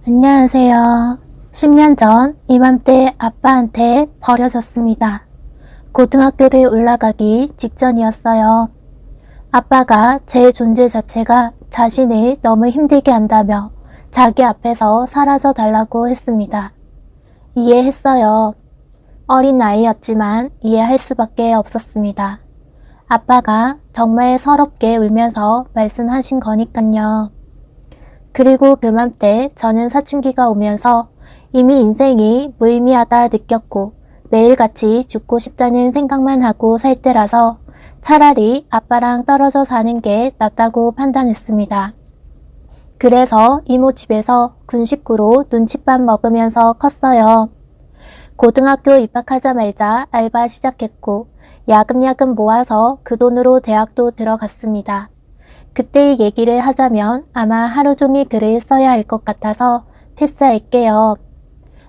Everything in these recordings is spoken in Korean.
안녕하세요. 10년 전 이맘때 아빠한테 버려졌습니다. 고등학교를 올라가기 직전이었어요. 아빠가 제 존재 자체가 자신을 너무 힘들게 한다며 자기 앞에서 사라져 달라고 했습니다. 이해했어요. 어린 나이였지만 이해할 수밖에 없었습니다. 아빠가 정말 서럽게 울면서 말씀하신 거니깐요. 그리고 그맘때 저는 사춘기가 오면서 이미 인생이 무의미하다 느꼈고 매일같이 죽고 싶다는 생각만 하고 살 때라서 차라리 아빠랑 떨어져 사는 게 낫다고 판단했습니다. 그래서 이모 집에서 군식구로 눈칫밥 먹으면서 컸어요. 고등학교 입학하자마자 알바 시작했고 야금야금 모아서 그 돈으로 대학도 들어갔습니다. 그때의 얘기를 하자면 아마 하루 종일 글을 써야 할 것 같아서 패스할게요.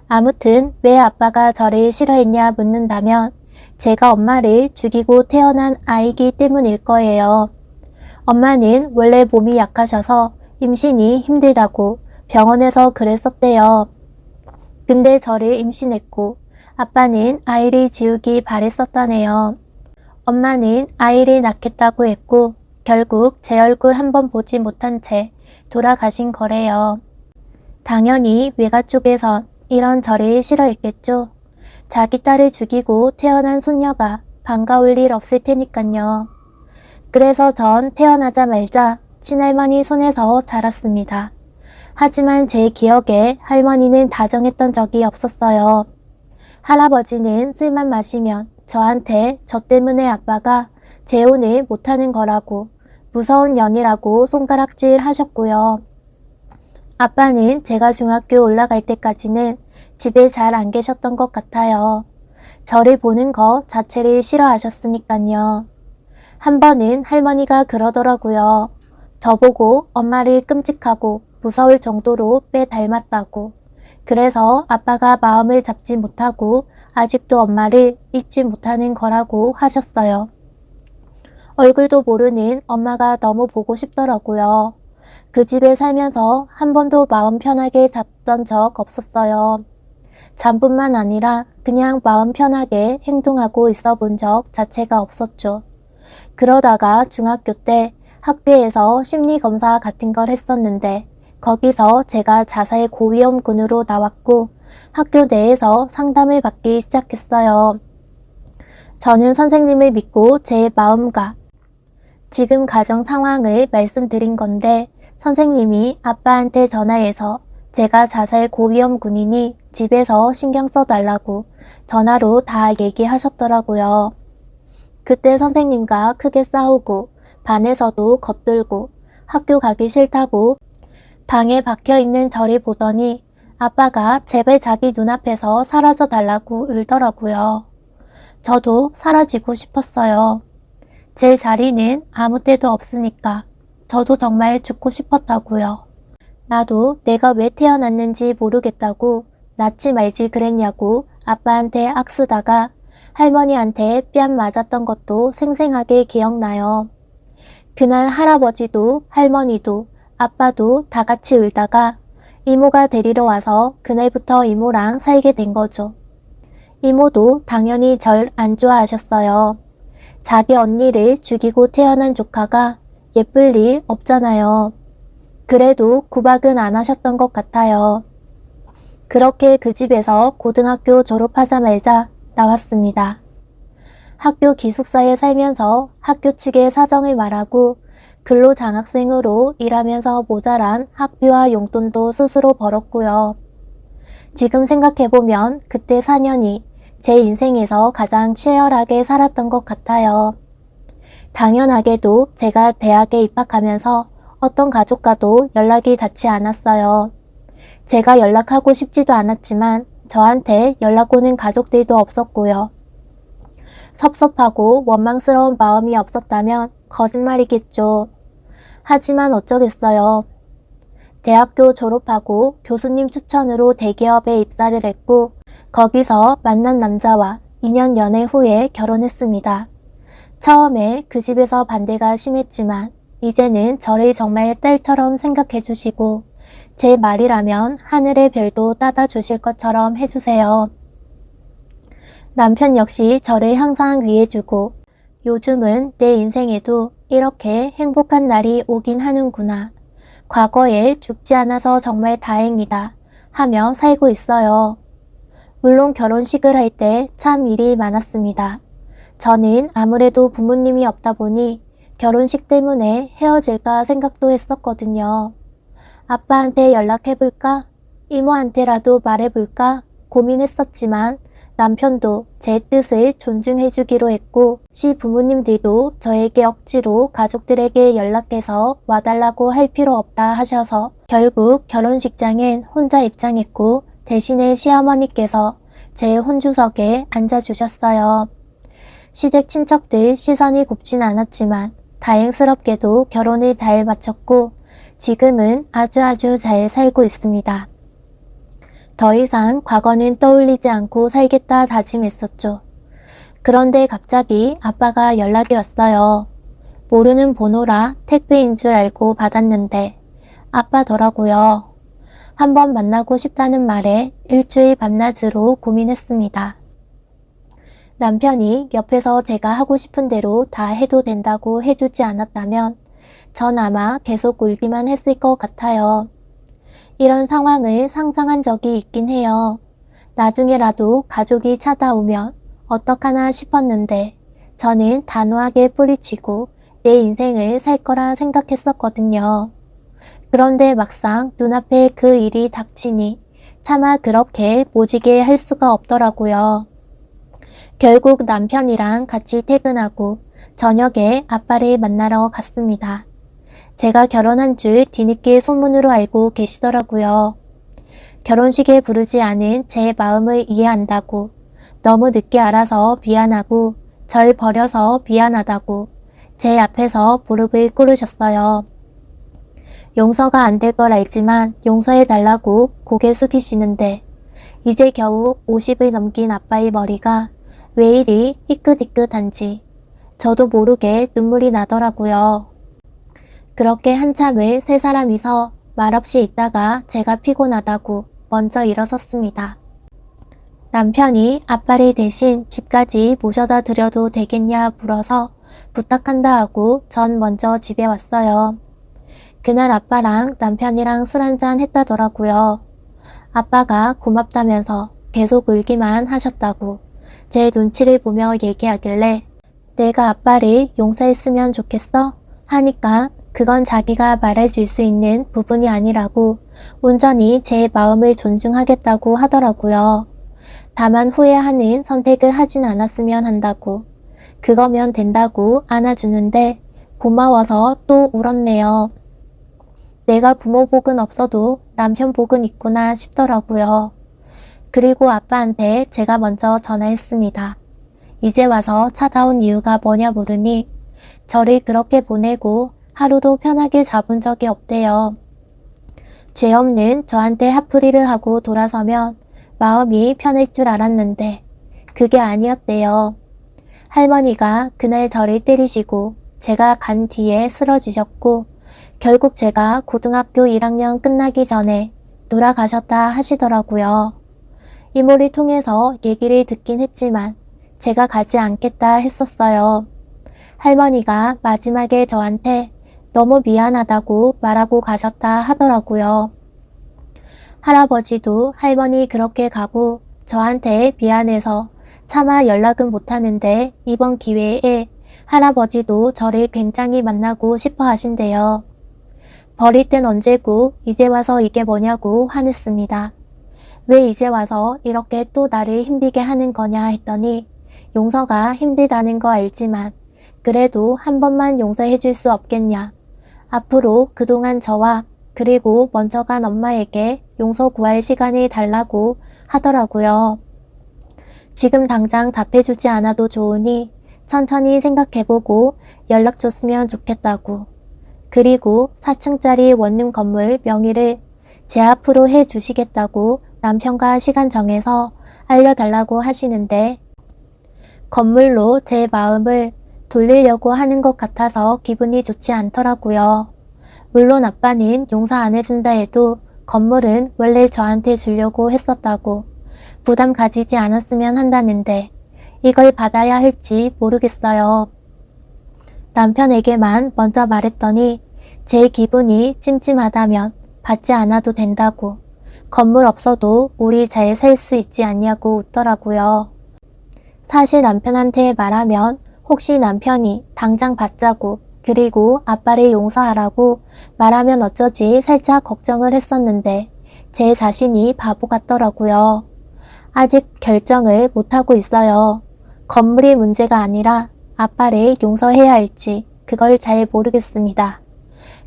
아무튼 왜 아빠가 저를 싫어했냐 묻는다면 제가 엄마를 죽이고 태어난 아이기 때문일 거예요. 엄마는 원래 몸이 약하셔서 임신이 힘들다고 병원에서 글을 썼대요. 근데 저를 임신했고 아빠는 아이를 지우기 바랬었다네요. 엄마는 아이를 낳겠다고 했고 결국 제 얼굴 한번 보지 못한 채 돌아가신 거래요. 당연히 외가 쪽에선 이런 저를 싫어했겠죠. 자기 딸을 죽이고 태어난 손녀가 반가울 일 없을 테니깐요. 그래서 전 태어나자마자 친할머니 손에서 자랐습니다. 하지만 제 기억에 할머니는 다정했던 적이 없었어요. 할아버지는 술만 마시면 저한테 저 때문에 아빠가 재혼을 못하는 거라고 무서운 년이라고 손가락질 하셨고요. 아빠는 제가 중학교 올라갈 때까지는 집에 잘 안 계셨던 것 같아요. 저를 보는 것 자체를 싫어하셨으니깐요. 한 번은 할머니가 그러더라고요. 저보고 엄마를 끔찍하고 무서울 정도로 빼 닮았다고. 그래서 아빠가 마음을 잡지 못하고 아직도 엄마를 잊지 못하는 거라고 하셨어요. 얼굴도 모르는 엄마가 너무 보고 싶더라고요. 그 집에 살면서 한 번도 마음 편하게 잤던 적 없었어요. 잠뿐만 아니라 그냥 마음 편하게 행동하고 있어 본 적 자체가 없었죠. 그러다가 중학교 때 학교에서 심리검사 같은 걸 했었는데 거기서 제가 자살 고위험군으로 나왔고 학교 내에서 상담을 받기 시작했어요. 저는 선생님을 믿고 제 마음과 지금 가정 상황을 말씀드린 건데 선생님이 아빠한테 전화해서 제가 자살 고위험군이니 집에서 신경 써달라고 전화로 다 얘기하셨더라고요. 그때 선생님과 크게 싸우고 반에서도 겉들고 학교 가기 싫다고 방에 박혀있는 저를 보더니 아빠가 제발 자기 눈앞에서 사라져 달라고 울더라고요. 저도 사라지고 싶었어요. 제 자리는 아무 데도 없으니까 저도 정말 죽고 싶었다고요. 나도 내가 왜 태어났는지 모르겠다고 낳지 말지 그랬냐고 아빠한테 악쓰다가 할머니한테 뺨 맞았던 것도 생생하게 기억나요. 그날 할아버지도 할머니도 아빠도 다 같이 울다가 이모가 데리러 와서 그날부터 이모랑 살게 된 거죠. 이모도 당연히 절 안 좋아하셨어요. 자기 언니를 죽이고 태어난 조카가 예쁠 일 없잖아요. 그래도 구박은 안 하셨던 것 같아요. 그렇게 그 집에서 고등학교 졸업하자마자 나왔습니다. 학교 기숙사에 살면서 학교 측의 사정을 말하고 근로장학생으로 일하면서 모자란 학비와 용돈도 스스로 벌었고요. 지금 생각해보면 그때 4년이 제 인생에서 가장 치열하게 살았던 것 같아요. 당연하게도 제가 대학에 입학하면서 어떤 가족과도 연락이 닿지 않았어요. 제가 연락하고 싶지도 않았지만 저한테 연락 오는 가족들도 없었고요. 섭섭하고 원망스러운 마음이 없었다면 거짓말이겠죠. 하지만 어쩌겠어요. 대학교 졸업하고 교수님 추천으로 대기업에 입사를 했고 거기서 만난 남자와 2년 연애 후에 결혼했습니다. 처음에 그 집에서 반대가 심했지만 이제는 저를 정말 딸처럼 생각해 주시고 제 말이라면 하늘의 별도 따다 주실 것처럼 해주세요. 남편 역시 저를 항상 위해주고 요즘은 내 인생에도 이렇게 행복한 날이 오긴 하는구나. 과거에 죽지 않아서 정말 다행이다 하며 살고 있어요. 물론 결혼식을 할 때 참 일이 많았습니다. 저는 아무래도 부모님이 없다 보니 결혼식 때문에 헤어질까 생각도 했었거든요. 아빠한테 연락해볼까? 이모한테라도 말해볼까? 고민했었지만 남편도 제 뜻을 존중해주기로 했고 시부모님들도 저에게 억지로 가족들에게 연락해서 와달라고 할 필요 없다 하셔서 결국 결혼식장엔 혼자 입장했고 대신에 시어머니께서 제 혼주석에 앉아주셨어요. 시댁 친척들 시선이 곱진 않았지만 다행스럽게도 결혼을 잘 마쳤고 지금은 아주 잘 살고 있습니다. 더 이상 과거는 떠올리지 않고 살겠다 다짐했었죠. 그런데 갑자기 아빠가 연락이 왔어요. 모르는 번호라 택배인 줄 알고 받았는데 아빠더라고요. 한번 만나고 싶다는 말에 일주일 밤낮으로 고민했습니다. 남편이 옆에서 제가 하고 싶은 대로 다 해도 된다고 해주지 않았다면 전 아마 계속 울기만 했을 것 같아요. 이런 상황을 상상한 적이 있긴 해요. 나중에라도 가족이 찾아오면 어떡하나 싶었는데 저는 단호하게 뿌리치고 내 인생을 살 거라 생각했었거든요. 그런데 막상 눈앞에 그 일이 닥치니 차마 그렇게 모지게 할 수가 없더라고요. 결국 남편이랑 같이 퇴근하고 저녁에 아빠를 만나러 갔습니다. 제가 결혼한 줄 뒤늦게 소문으로 알고 계시더라고요. 결혼식에 부르지 않은 제 마음을 이해한다고, 너무 늦게 알아서 미안하고 절 버려서 미안하다고 제 앞에서 무릎을 꿇으셨어요. 용서가 안 될 걸 알지만 용서해달라고 고개 숙이시는데 이제 겨우 50을 넘긴 아빠의 머리가 왜 이리 희끗희끗한지 저도 모르게 눈물이 나더라고요. 그렇게 한참을 세 사람이서 말없이 있다가 제가 피곤하다고 먼저 일어섰습니다. 남편이 아빠를 대신 집까지 모셔다 드려도 되겠냐 물어서 부탁한다 하고 전 먼저 집에 왔어요. 그날 아빠랑 남편이랑 술 한잔 했다더라고요. 아빠가 고맙다면서 계속 울기만 하셨다고 제 눈치를 보며 얘기하길래 내가 아빠를 용서했으면 좋겠어? 하니까 그건 자기가 말해줄 수 있는 부분이 아니라고 온전히 제 마음을 존중하겠다고 하더라고요. 다만 후회하는 선택을 하진 않았으면 한다고 그거면 된다고 안아주는데 고마워서 또 울었네요. 내가 부모 복은 없어도 남편 복은 있구나 싶더라고요. 그리고 아빠한테 제가 먼저 전화했습니다. 이제 와서 찾아온 이유가 뭐냐 물으니 저를 그렇게 보내고 하루도 편하게 잡은 적이 없대요. 죄 없는 저한테 화풀이를 하고 돌아서면 마음이 편할 줄 알았는데 그게 아니었대요. 할머니가 그날 저를 때리시고 제가 간 뒤에 쓰러지셨고 결국 제가 고등학교 1학년 끝나기 전에 돌아가셨다 하시더라고요. 이모를 통해서 얘기를 듣긴 했지만 제가 가지 않겠다 했었어요. 할머니가 마지막에 저한테 너무 미안하다고 말하고 가셨다 하더라고요. 할아버지도 할머니 그렇게 가고 저한테 미안해서 차마 연락은 못하는데 이번 기회에 할아버지도 저를 굉장히 만나고 싶어 하신대요. 버릴 땐 언제고 이제 와서 이게 뭐냐고 화냈습니다. 왜 이제 와서 이렇게 또 나를 힘들게 하는 거냐 했더니 용서가 힘들다는 거 알지만 그래도 한 번만 용서해 줄 수 없겠냐. 앞으로 그동안 저와 그리고 먼저 간 엄마에게 용서 구할 시간을 달라고 하더라고요. 지금 당장 답해주지 않아도 좋으니 천천히 생각해보고 연락 줬으면 좋겠다고. 그리고 4층짜리 원룸 건물 명의를 제 앞으로 해주시겠다고 남편과 시간 정해서 알려달라고 하시는데 건물로 제 마음을 돌리려고 하는 것 같아서 기분이 좋지 않더라고요. 물론 아빠는 용서 안 해준다 해도 건물은 원래 저한테 주려고 했었다고 부담 가지지 않았으면 한다는데 이걸 받아야 할지 모르겠어요. 남편에게만 먼저 말했더니 제 기분이 찜찜하다면 받지 않아도 된다고 건물 없어도 우리 잘 살 수 있지 않냐고 웃더라고요. 사실 남편한테 말하면 혹시 남편이 당장 받자고 그리고 아빠를 용서하라고 말하면 어쩌지 살짝 걱정을 했었는데 제 자신이 바보 같더라고요. 아직 결정을 못하고 있어요. 건물이 문제가 아니라 아빠를 용서해야 할지 그걸 잘 모르겠습니다.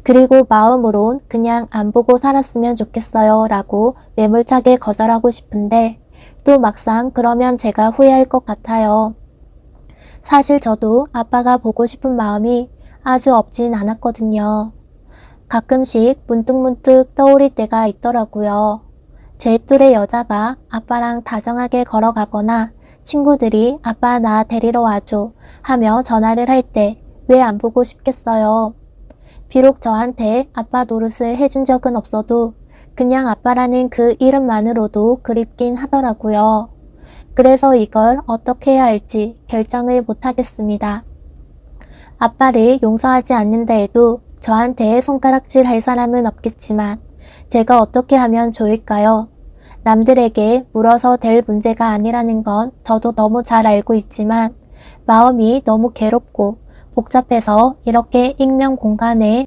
그리고 마음으론 그냥 안 보고 살았으면 좋겠어요 라고 매몰차게 거절하고 싶은데 또 막상 그러면 제가 후회할 것 같아요. 사실 저도 아빠가 보고 싶은 마음이 아주 없진 않았거든요. 가끔씩 문득문득 떠오를 때가 있더라고요. 제 또래 여자가 아빠랑 다정하게 걸어가거나 친구들이 아빠 나 데리러 와줘 하며 전화를 할 때 왜 안 보고 싶겠어요. 비록 저한테 아빠 노릇을 해준 적은 없어도 그냥 아빠라는 그 이름만으로도 그립긴 하더라고요. 그래서 이걸 어떻게 해야 할지 결정을 못하겠습니다. 아빠를 용서하지 않는다 해도 저한테 손가락질 할 사람은 없겠지만 제가 어떻게 하면 좋을까요? 남들에게 물어서 될 문제가 아니라는 건 저도 너무 잘 알고 있지만 마음이 너무 괴롭고 복잡해서 이렇게 익명 공간에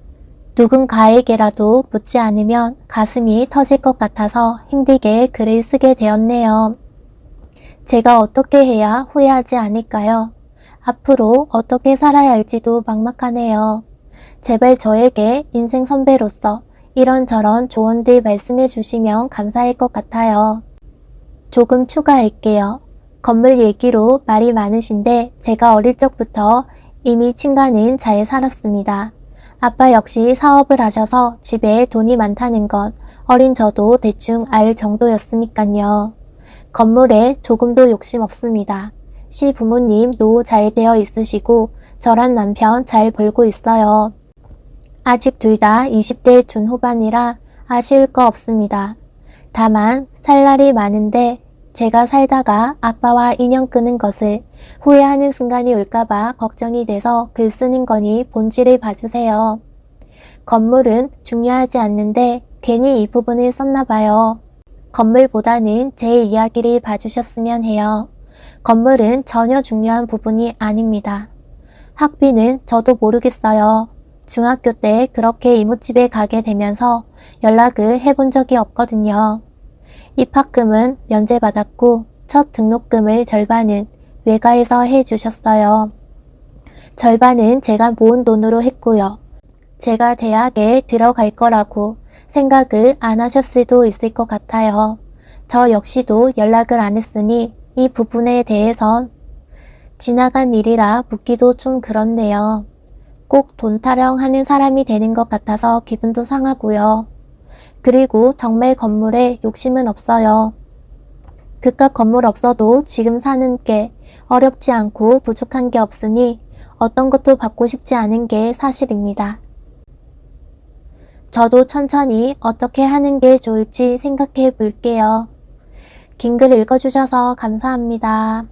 누군가에게라도 묻지 않으면 가슴이 터질 것 같아서 힘들게 글을 쓰게 되었네요. 제가 어떻게 해야 후회하지 않을까요? 앞으로 어떻게 살아야 할지도 막막하네요. 제발 저에게 인생 선배로서 이런저런 조언들 말씀해 주시면 감사할 것 같아요. 조금 추가할게요. 건물 얘기로 말이 많으신데 제가 어릴 적부터 이미 친가는 잘 살았습니다. 아빠 역시 사업을 하셔서 집에 돈이 많다는 건 어린 저도 대충 알 정도였으니깐요. 건물에 조금도 욕심 없습니다. 시부모님 노후 잘 되어 있으시고 저랑 남편 잘 벌고 있어요. 아직 둘 다 20대 중후반이라 아쉬울 거 없습니다. 다만 살 날이 많은데 제가 살다가 아빠와 인연 끄는 것을 후회하는 순간이 올까봐 걱정이 돼서 글 쓰는 거니 본질을 봐주세요. 건물은 중요하지 않는데 괜히 이 부분을 썼나 봐요. 건물보다는 제 이야기를 봐주셨으면 해요. 건물은 전혀 중요한 부분이 아닙니다. 학비는 저도 모르겠어요. 중학교 때 그렇게 이모집에 가게 되면서 연락을 해본 적이 없거든요. 입학금은 면제받았고 첫 등록금을 절반은 외가에서 해주셨어요. 절반은 제가 모은 돈으로 했고요. 제가 대학에 들어갈 거라고 생각을 안 하셨을 수도 있을 것 같아요. 저 역시도 연락을 안 했으니 이 부분에 대해선 지나간 일이라 묻기도 좀 그렇네요. 꼭 돈 타령하는 사람이 되는 것 같아서 기분도 상하고요. 그리고 정말 건물에 욕심은 없어요. 그깟 건물 없어도 지금 사는 게 어렵지 않고 부족한 게 없으니 어떤 것도 받고 싶지 않은 게 사실입니다. 저도 천천히 어떻게 하는 게 좋을지 생각해 볼게요. 긴 글 읽어주셔서 감사합니다.